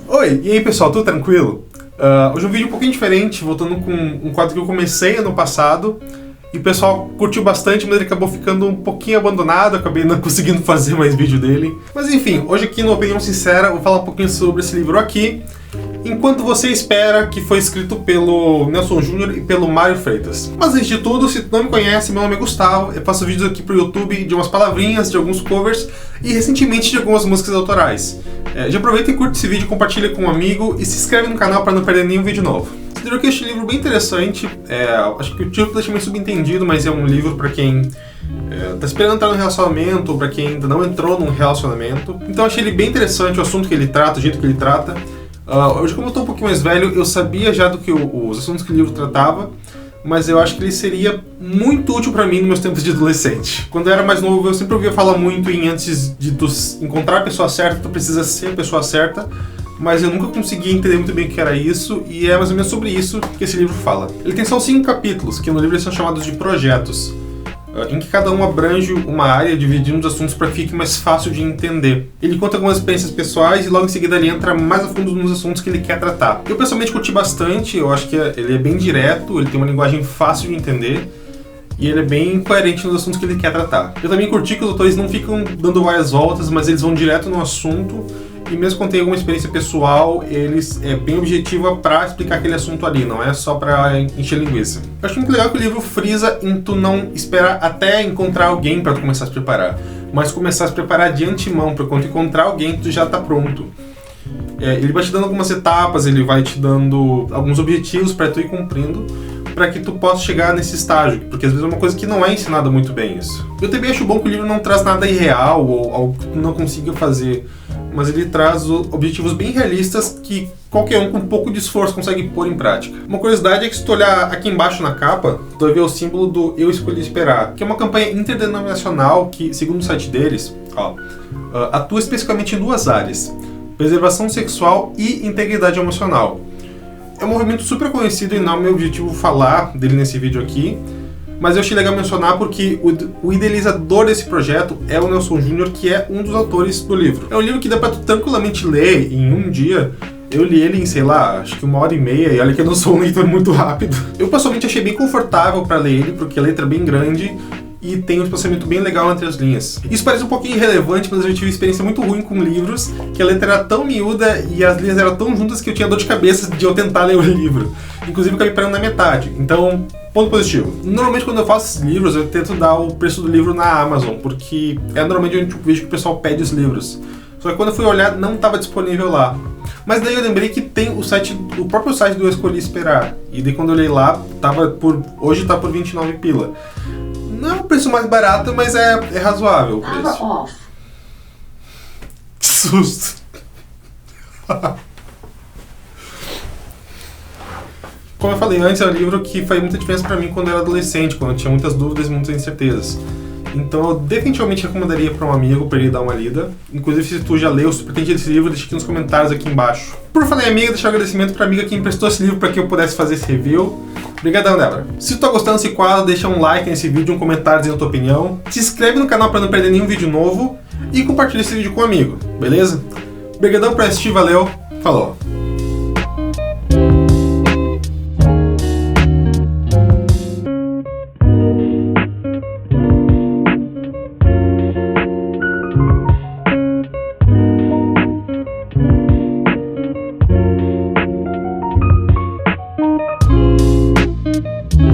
Oi, e aí pessoal, tudo tranquilo? Hoje é um vídeo um pouquinho diferente, voltando com um quadro que eu comecei ano passado e o pessoal curtiu bastante, mas ele acabou ficando um pouquinho abandonado, acabei não conseguindo fazer mais vídeo dele. Mas enfim, hoje aqui no Opinião Sincera eu vou falar um pouquinho sobre esse livro aqui, Enquanto Você Espera, que foi escrito pelo Nelson Júnior e pelo Mário Freitas. Mas antes de tudo, se tu não me conhece, meu nome é Gustavo, eu faço vídeos aqui pro YouTube de umas palavrinhas, de alguns covers e recentemente de algumas músicas autorais. Já aproveita e curte esse vídeo, compartilha com um amigo e se inscreve no canal para não perder nenhum vídeo novo. Considero que este livro é bem interessante, acho que o título deixa meio subentendido, mas é um livro para quem tá esperando entrar no relacionamento ou para quem ainda não entrou num relacionamento. Então achei ele bem interessante, o assunto que ele trata, o jeito que ele trata. Hoje, como eu tô um pouquinho mais velho, eu sabia já do que os assuntos que o livro tratava, mas eu acho que ele seria muito útil pra mim nos meus tempos de adolescente. Quando eu era mais novo, eu sempre ouvia falar muito em antes de tu encontrar a pessoa certa, tu precisa ser a pessoa certa, mas eu nunca consegui entender muito bem o que era isso, e é mais ou menos sobre isso que esse livro fala. Ele tem só 5 capítulos, que no livro eles são chamados de projetos, em que cada um abrange uma área, dividindo os assuntos para que fique mais fácil de entender. Ele conta algumas experiências pessoais e logo em seguida ele entra mais a fundo nos assuntos que ele quer tratar. Eu pessoalmente curti bastante, eu acho que ele é bem direto, ele tem uma linguagem fácil de entender e ele é bem coerente nos assuntos que ele quer tratar. Eu também curti que os autores não ficam dando várias voltas, mas eles vão direto no assunto. E mesmo quando tem alguma experiência pessoal, eles é bem objetiva pra explicar aquele assunto ali, não é só pra encher linguiça. Eu acho muito legal que o livro frisa em tu não esperar até encontrar alguém pra tu começar a se preparar, mas começar a se preparar de antemão, pra quando tu encontrar alguém, tu já tá pronto. Ele vai te dando algumas etapas, ele vai te dando alguns objetivos pra tu ir cumprindo, para que tu possa chegar nesse estágio, porque às vezes é uma coisa que não é ensinada muito bem isso. Eu também acho bom que o livro não traz nada irreal ou algo que tu não consiga fazer, mas ele traz objetivos bem realistas que qualquer um com um pouco de esforço consegue pôr em prática. Uma curiosidade é que se tu olhar aqui embaixo na capa, tu vai ver o símbolo do Eu Escolhi Esperar, que é uma campanha interdenominacional que, segundo o site deles, atua especificamente em 2 áreas: preservação sexual e integridade emocional. É um movimento super conhecido e não é o meu objetivo falar dele nesse vídeo aqui, mas eu achei legal mencionar porque o idealizador desse projeto é o Nelson Júnior, que é um dos autores do livro. É um livro que dá pra tu tranquilamente ler em um dia. Eu li ele em, sei lá, acho que 1h30, e olha que eu não sou um leitor muito rápido. Eu pessoalmente achei bem confortável pra ler ele, porque a letra é bem grande e tem um espaçamento bem legal entre as linhas. Isso parece um pouquinho irrelevante, mas eu tive uma experiência muito ruim com livros, que a letra era tão miúda e as linhas eram tão juntas que eu tinha dor de cabeça de eu tentar ler o livro. Inclusive eu acabei parando na metade. Então, ponto positivo. Normalmente quando eu faço esses livros, eu tento dar o preço do livro na Amazon, porque é normalmente onde eu vejo que o pessoal pede os livros. Só que quando eu fui olhar, não estava disponível lá. Mas daí eu lembrei que tem o próprio site do Eu Escolhi Esperar. E daí quando eu olhei lá, hoje tá por 29 pila. Não é o preço mais barato, mas é razoável o preço. Que susto! Como eu falei antes, é um livro que faz muita diferença pra mim quando eu era adolescente, quando eu tinha muitas dúvidas e muitas incertezas. Então eu definitivamente recomendaria para um amigo para ele dar uma lida. Inclusive, se tu já leu, se tu pretende esse livro, deixa aqui nos comentários aqui embaixo. Por falar em amiga, deixar um agradecimento pra amiga que emprestou esse livro para que eu pudesse fazer esse review. Obrigadão, Débora. Se tu tá gostando desse quadro, deixa um like nesse vídeo, um comentário dizendo a tua opinião. Se inscreve no canal para não perder nenhum vídeo novo e compartilha esse vídeo com um amigo, beleza? Obrigadão por assistir, valeu, falou!